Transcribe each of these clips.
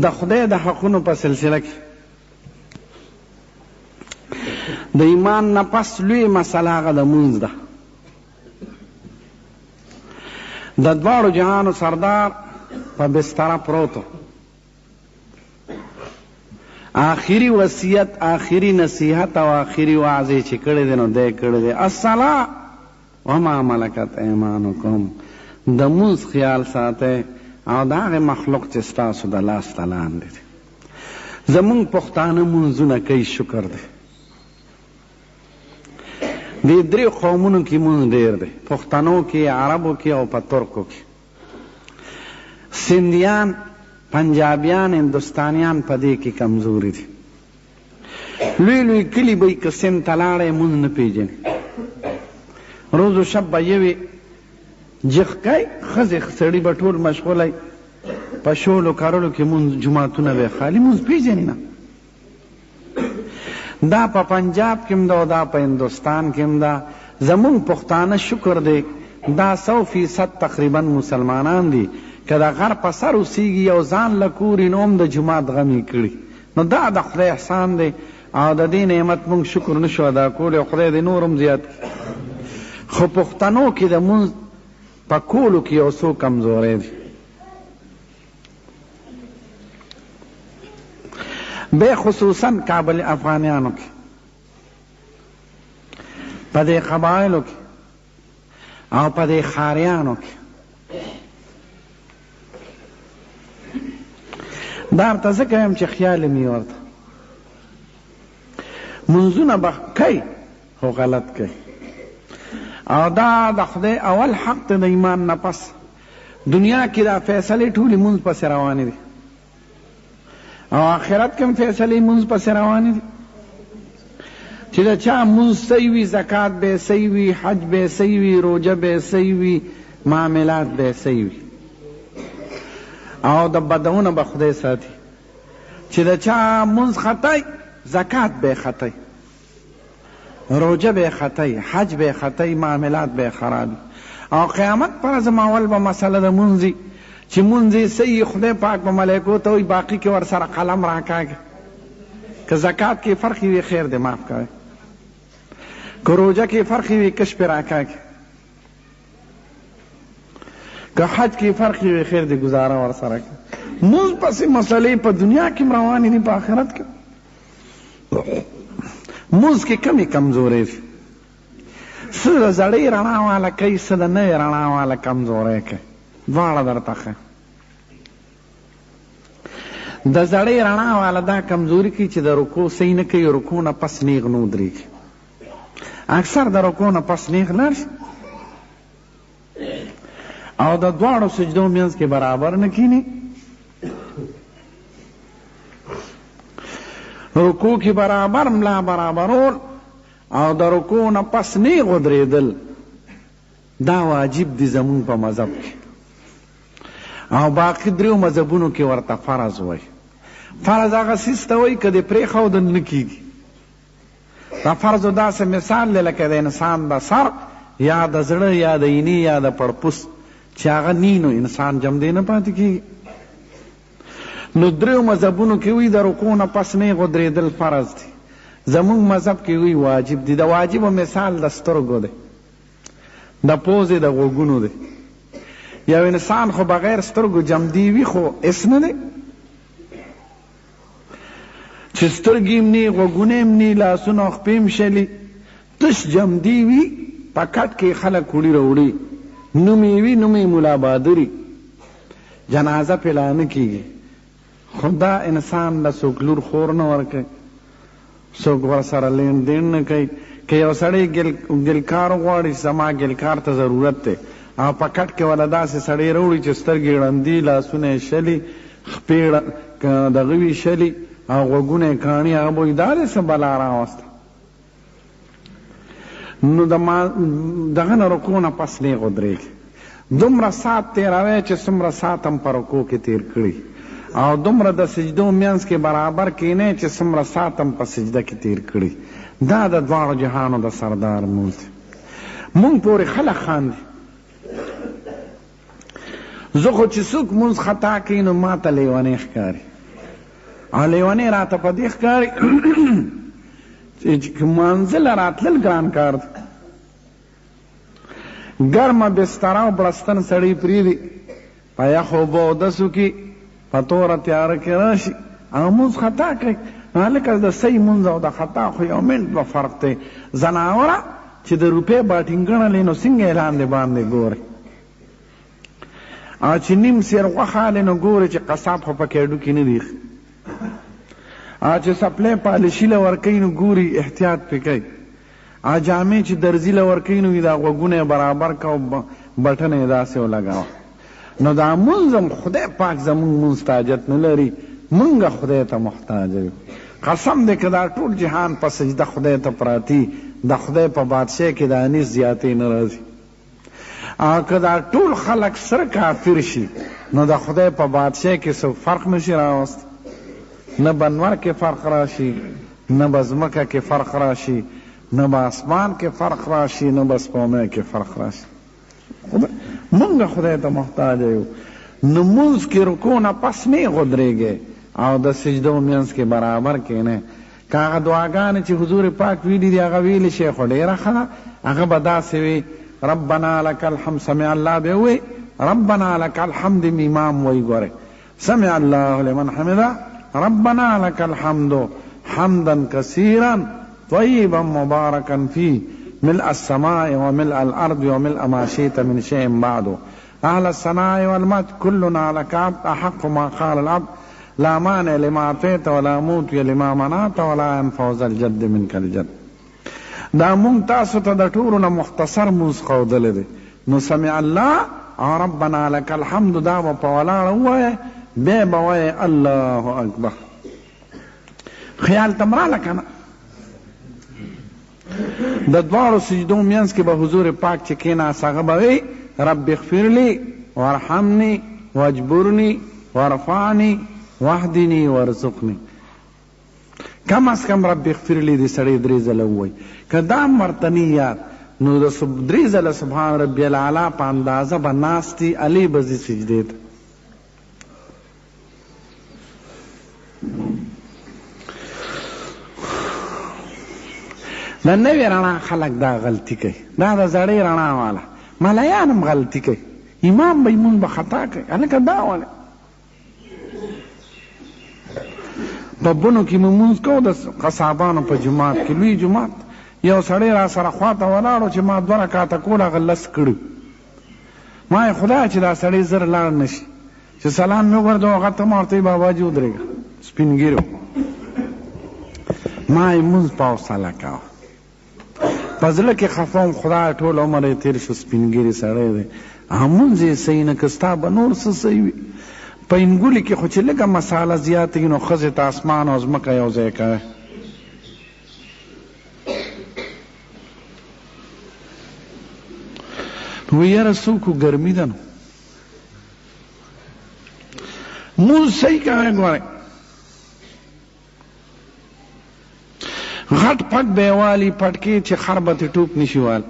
د خدای د حقونو په سلسله کې د ایمان نه پس لوی مسله هغه د مونځ ده. د دواړو جهانو سردار په بستره پروتو، آخری وصیت، آخری نصیحت او آخری وعظ چې کړی دی نو دی کړی دی الصلاة وما ملکت ایمانکم، د مونځ خیال ساتئ او د هغې مخلوق چې ستاسو د لاس ته لاندې دی. زمونږ پښتانه مونځونه کوي، شکر دی. دې درې قومونو کې مونځ ډېر دی، پښتنو کې، عربو کې او په ترکو کې. سندیان، پنجابیان، هندوستانیان په دې کې کمزوري دي. لوی لوی کلي به یې که سند ته لاړی مونځ نه پېژني. روز و شب به یوې جغ کوي، ښځې سړي به ټول مشغولی په شولو کرلو کې مونځ، جوماتونه به یې خالي، مونځ پېژني نه. دا په پنجاب کې هم ده او دا په هندوستان کې هم ده. زمونږ پښتانه شکر دی دا 100% تقریبا مسلمانان دي، که د غر په سر اوسېږي او ځان له کوري نو هم د جومات غم یې کړي. نو دا د خدای احسان دی او د دې نعمت مونږ شکر نشو ادا کولی او خدای دې نور هم زیات کړي. خو پښتنو کې د مونځ په کولو کې یو څو کمزوری دي. بے خصوصاً کابل افغانیانو کې، په دې قبایلو کې او په دې ښاریانو کې. دا ورته ځکه یم چې خیال مې ورته منځونه به کوي خو غلط کوي. او دا د خدای اول حق ته د ایمان نه پس دنیا کې دا فیصلې ټولې مونځ پسې روانې دي او آخرت کې هم فیصلې مونځ پسې روانې دي چې د چا مونځ صحیح وي، زکات به صحیح وي، حج به صحیح وي، روژه به صحیح وي، معاملات به صحیح وي. او د بدونه به خدای ساتي چې د چا مونځ خطای، زکات به خطای، روژه به خطای، حج به خطای، معاملات به خرابي. او قیامت پر ورځ اول به مسله د مونځ چې مونځ یې صحیح، خدای پاک به ملایکو ته وایي باقي کې ورسره قلم راکاږه. که زکات کې فرق وي خیر دی معاف کوئ، که روژه کې فرق وي کش پې راکاږه، که حج کې فرق وي خیر دی گزاره ورسره کوي. مونځ پسې مسلې په دنیا کې هم روانې دي، په آخرت کې مونځ کې کمې کمزورې دي. څه د زړې رڼا واله کوي، څه د نوې رڼا واله کمزوری کوي، دواړه درته ښه. د زړې رڼا واله دا کمزوري کوي چې د رکوع صحیح نه کوي، رکوع نه پس نیغ نه ودرېږي. اکثر د رکوع نه پس نیغ لاړ شي او د دواړو سجدو منځ کې برابر نه کیني. رکوع کې برابر ملا برابرول او د رکوع نه پس نیغ ودرېدل دا واجب دي زمونږ په مذهب کې. او باقي دریو مذهبونو کې ورته فرض وای. فرض هغه څیز ته وایي که دې پرېښودل نه کېږي. دا فرضو داسې مثال دی لکه د انسان د سر یا د زړه یا د اینې یا د پړپوس چې هغه نی نو انسان جمدی نه پاتې کېږي. نو دریو مذهبونو کې وایي د رکوع نه پس نیغ ودرېدل فرض دي، زمونږ مذهب کې وایي واجب دي. د واجبو مثال د سترګو دی، د پوزې د غوږونو دی. یو انسان خو بغیر سترګو جمدی وي خو اس نه دی، چې سترګې هم نی، غوږونه هم نی، لاسونه او خپې هم شلي، تش جمدی وي. په کټ کې خلک وړي راوړي، نوم یې وي، نوم یې ملا بادري، جنازه پې لا نه کېږي. خو دا انسان له څوک لور خور نه ورکوي، څوک ورسره لین دین نه کوي. که یو سړی ګلکار غواړي زما ګلکار ته ضرورت دی او په کټ کې ولا داسې سړی راوړي چې سترګې ړندي، لاسونه یې شلي، خپې دغه وي شلي او غوږونه یې کاڼي، هغه به وایي دا دې څه بلا راوسته. نو دغه نه رکوع نه پس نیغ ودرېږي. دومره ساعت تېروی چې څومره ساعت هم په رکوع کې تېر کړي او دومره د سجدو منځ کې برابر کینی چې څومره ساعت هم په سجده کې تېر کړي. دا د دواړو جهانو د سردار مونځ دی. مونږ پورې خلک خاندي. زه خو چې څوک مونځ خطا کوي نو ما ته لیونی ښکاري. او لیونی راته په دې ښکاري چې منزل راتلل ګران کار دی. ګرمه بستره او بړستن سړی پرېږدي، په یخو اوبو اودس وکړي، په توره تیاره کې راشي او مونځ خطا کوي. هلکه د صحیح مونځ او د خطا خو یو منټ به فرق دی. زناوره چې د روپۍ باټینګ ګڼلې نو څنګه یې لاندې باندې ګوري، او چې نیم سیر غوښه هلې نو ګوري چې قصاب خو پکې هډوکي نه دي، او چې سپلی پالشي له ورکوي نو ګوري احتیاط پې کوي، او جامې چې درزي له ورکوي نو دا غوږونه یې برابر که او بټنه یې داسې ولګوه. نو دا مونځ هم خدای پاک زمونږ مونځ ته حاجت نه لري، مونږ خدای ته محتاج یو. قسم دی که دا ټول جهان په سجده خدای ته پراتی، د خدای په بادشاهۍ کې د انیس زیاتې نه راځي. او که دا ټول خلک سره کافر شي نو د خدای په بادشاهۍ کې څه فرق نشي راوست، نه بنور کې فرق راشي، نه به ځمکه کې فرق راشي، نه به اسمان کې فرق راشي، نه به سپوږمۍ کې فرق راشي. مونږ خدای ته محتاج یو. نو مونځ کې رکوع نه پس مې غودرېږئ او د سجدو منځ کې برابر کښېنئ. که هغه دعاګانې چې حضور پاک ویلي دي هغه ویلې شی خو ډېره ښه ده، هغه به داسې وي ربنا لک الحمد، سمع الله به وی ربنا لک الحمد، امام وی ګورئ سمع الله لمن حمده ربنا لك الحمد حمدا كثيرا طيبا مباركا فيه ملء السماء وملء الأرض وملء ما شئت من شيء بعد أهل الثناء والمجد كلنا لك عبد أحق ما قال العبد لا مانع لما أعطيت ولا موت لما منعت ولا ينفع ذا الجد منك الجد. دا مونږ تاسو ته د ټولو نه مختصر مونځ ښودلی دی. نو سمع الله او ربنا لك الحمد دا به په ولاړه ووایه، بیا به وایې الله اکبر. خیال ته مراله که نه؟ د دواړو سجدو منځ کې به حضور پاک چې کېناست هغه به وی رب اغفر لی وارحمني واجبرني وارفعني واهدني وارزقني. کم از کم رب اغفر لی دې سړی 3 ځله ووایي. که دا مرتنی یاد نو د 3 ځله سبحان ربي الاعلی په اندازه به ناستي علی به ځي سجدې ته. د نوې رڼا خلک دا غلطي کوي، دا د زړې رڼا والا ملایان هم غلطي کوي، امام به یې مونځ به خطا کوي. هلکه دا ولې په بنو کې مو مونځ کوو د قصابانو په جومات کې، لوی جومات، یو سړی را سره خواته ولاړو چې ما 2 رکعته کول هغه 10 کړي. ما یې خدای چې دا سړی زر لاړ نه شي، چې سلام مې وګرځو هغه ته ما ورته بابا جي ودرېږه سپین ګیرو. ما یې مونځ په حوصله کوه، په زړه کې خفه وم خدای ټول عمر یې تېر شو سپین ګیري سړی دی، مونځ یې صحیح نه که ستا به نور څه صحیح وي. په انګولي کې خو چې لږه مساله زیاته وي نو ښځې ته اسمان او ځمکه یو ځای کوي. نو یاره څوک ګرمي ده نو مونځ صحیح کوئ. ګورئ غټ پټ به یې والي پټکې چې خر به ترې ټوپ نشي وال،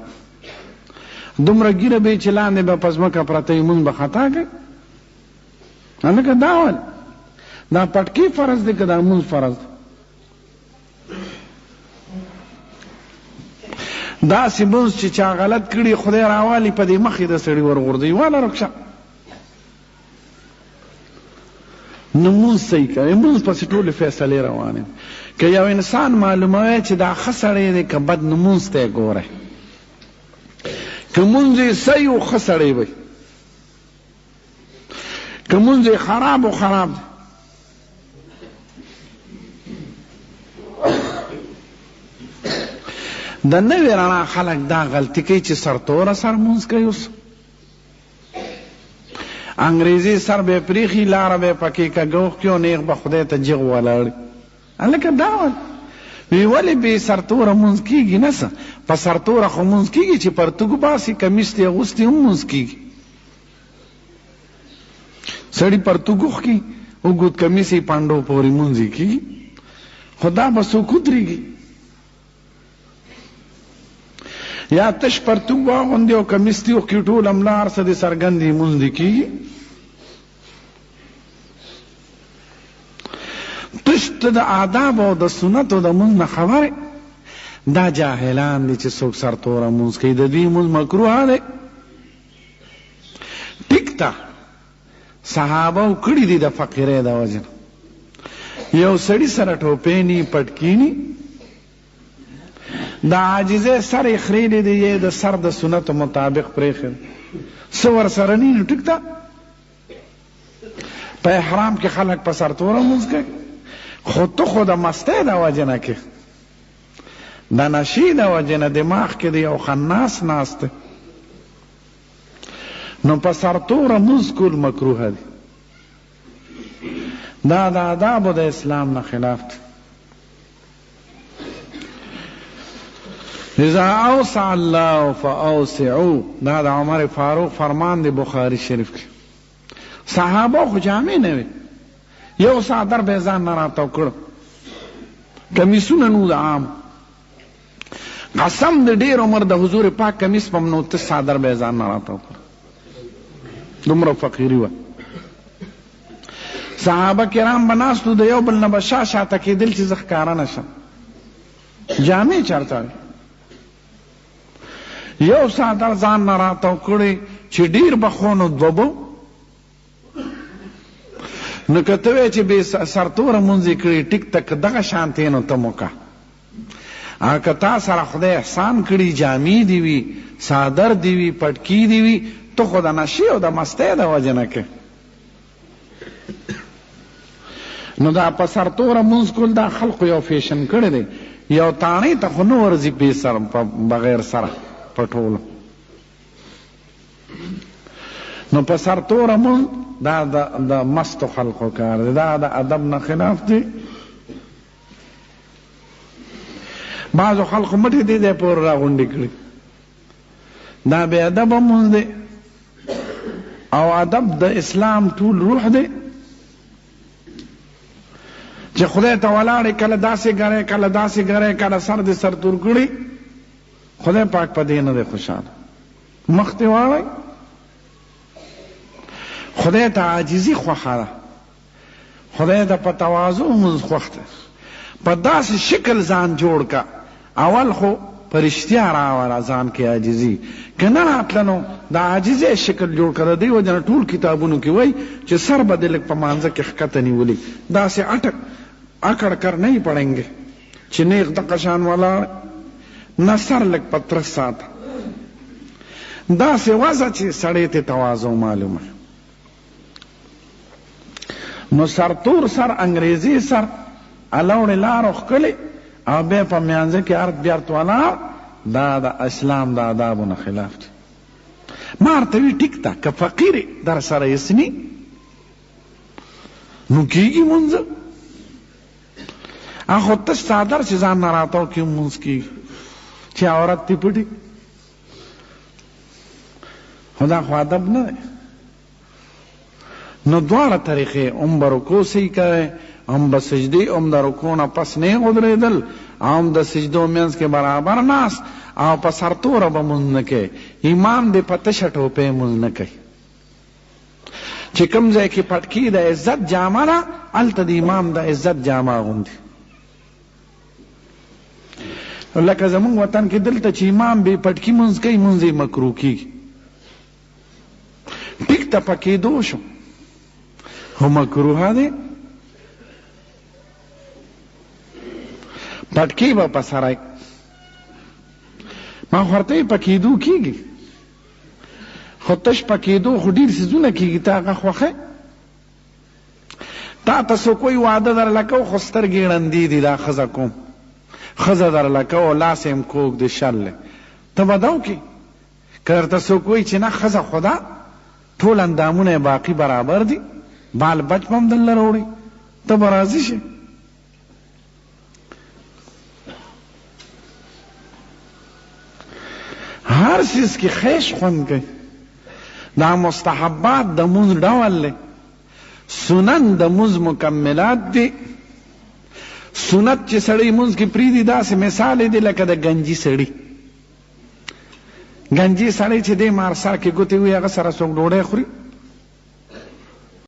دومره ګیره به یې چې لاندې به په ځمکه پرته وي مونځ به خطا کوي. هلکه دا ول دا پټکې فرض دی که دا مونځ فرض دی؟ داسې مونځ چې چا غلط کړي خدای راوالي په دې مخې د سړي ورغورځوي واله رکشه. نو مونځ صحیح کوي، مونځ پسې ټولې فیصلې روانې دي. که یو انسان معلوموي چې دا ښه سړی دی که بد، نو مونځ ته یې ګورئ. که مونځ یې صحیح و ښه سړی وي، که مونځ یې خراب و خراب دی. د نوې رڼا خلک دا غلطي کوي چې سرتوره سر مونځ کوي. اوس انګریزي سر به یې پرېښي، لاره به یې پکې کږوښ کړي او نیغ به خدای ته جغ ولاړي. هلکه دا وی ولې بې سرتوره مونځ کېږي؟ نه څه په سرتوره خو مونځ کېږي چې پرتوګ باسي کمیس دې اغوستي هم مونځ کېږي. سړي پرتوګ وکړي اوږد کمیس یې پانډو پورې مونځ یې کېږي، خو دا به څوک ودرېږي؟ یا تش پرتوګ واغوندي او کمیس دې وکړي ټول املا هر څه دې څرګند یې مونځ دې کېږي. تش نشته د آداب او د سنت او د مونږ نه خبره. دا جاهلان دي چې څوک سرتوره مونځ کوي، د دوی مونځ مکروه دی. ټیک ته صحابه کړي دي د فقیرۍ د وجه نه. یو سړي سره ټوپۍ ني پټکي ني، د عاجزۍ سر یې خریلی دی، یې د سر د سنتو مطابق پرېښی دی، څه ورسره ني نو ټیک ته. په احرام کې خلک په سرتوره مونځ کوي، خو ته خو د مستۍ د وجې نه کې، د نشې د وجې نه دماغ کې د یو خناس ناست دی، نو په سرتوره مونځ کول مکروه دی. دا د آدابو د اسلام نه خلاف دی. اذا اوسع الله فاوسعوا، دا د عمر فاروق فرمان دی بخاری شریف کې. صحابه خو جامې نه وي، یو څادر به ځان نه راتاو کړ، کمیسونه نو د عام، قسم د ډېر عمر د حضور پاک کمیس په نو ته څادر به ځان نه راتاو کړ، دومره فقیري وه. صحابه کرام به ناستو، د یو بل نه به شاته کېدل چې زه ښکاره نه شم، جامې چېرته وي. یو څادر ځان نه راتاو کړی چې ډېر به خو نو دوه به، نو که ته وایې چې بې سرتوره مونځ یې کړي، ټیک ته که دغه شانتې نو ته موکه. که تا سره خدای احسان کړي، جامې دي وي، څادر دي وي، پټکي دي وي، ته خو د نشې او د مستۍ د وجې نه کوې. نو دا په سرتوره مونځ کول دا خلقو یو فیشن کړی دی، یو تاڼۍ ته خو نه ورځي بې سر بغیر سره په ټولو. نو په سرتوره مونځ دا د مستو خلقو کار دی، دا د ادب نه خلاف دی. بعضو خلقو مټې دې ځای پورې راغونډې کړي، دا بې ادبه مونځ دی. او ادب د اسلام ټول روح دی، چې خدای ته ولاړې کله داسې ګرې کله داسې ګرې، کله سر دې سرتور کړي، خدای پاک په دې نه دی خوشحاله. مخ دې واړئ، خدای ته عاجزي خوښه ده، خدای ته په تواضع مونځ خوښ دی. په داسې شکل ځان جوړ که، اول خو په رښتیا راوله ځان کې عاجزي، که نه راتله نو د عاجزۍ شکل جوړ که. د دې وجه نه ټول کتابونو کې وایي چې سر به دې لږ په مانځه کې ښکته نیولي، داسې اکړ کر نه پړنګې چې نیغ دغه شان ولاړ، نه سر لږ پترس ساته، داسې وضع چې سړی ته تواضع معلومه. نو سرتور سر، انګریزي سر، الوړې لارو ښکلې او بیا په میانځه کې ارت بیارت ولاړ، دا د اسلام د آدابو نه خلاف دی. ما ورته وي ټیک ده، که فقیر در سره یسني نو کېږي مونځ، خو تش څادر چې ځان نه راتاو کې مونځ کېږي چې عورت دې پټي، خو دا خو ادب نه دی. نو دواړه طریقې، هم به رکوع صحیح کوئ، هم به سجدې، هم د رکوع نه پس نه ودرېدل، هم د سجدو منځ کې برابر ناست، او په سرتوره به مونځ نه کوي. امام دې په تشه ټوپۍ مونځ نه کوي، چې کوم ځای کې پټکي د عزت جامه ده، هلته د امام د عزت جامه اغوندي. لکه زمونږ وطن کې دلته چې امام بې پټکي مونځ کوي، مونځ یې مکروه کېږي. ټیک ته پکېدو شو، خو مکروه دی. پټکي به په سرای، ما خو ورته یې پکېدو کېږي، خو تش پکېدو خو ډېر څیزونه کېږي، ته هغه خوښه. تا ته څوک وایي واده درله کوو خو سترګې ړندې دي، دا ښځه کوم، ښځه درله کوو لاس یې م کوږ دی شل دی، ته به دا وکړې. که درته څوک وایي چې نه ښځه خو ده، ټول اندامونه یې باقي برابر دي، بال بچ به هم دله راوړي، ته به راضي شې. هر چیز کې خیش خوند کوي. دا مستحبات د مونځ ډول دی، سنن د مونځ مکملات دي. سنت چې سړی مونځ کې پریږدي، داسې مثال دی لکه د گنجي سړي. گنجي سړی چې دی مار سر کې ګوتې وي، هغه سره څوک ډوډۍ خوري؟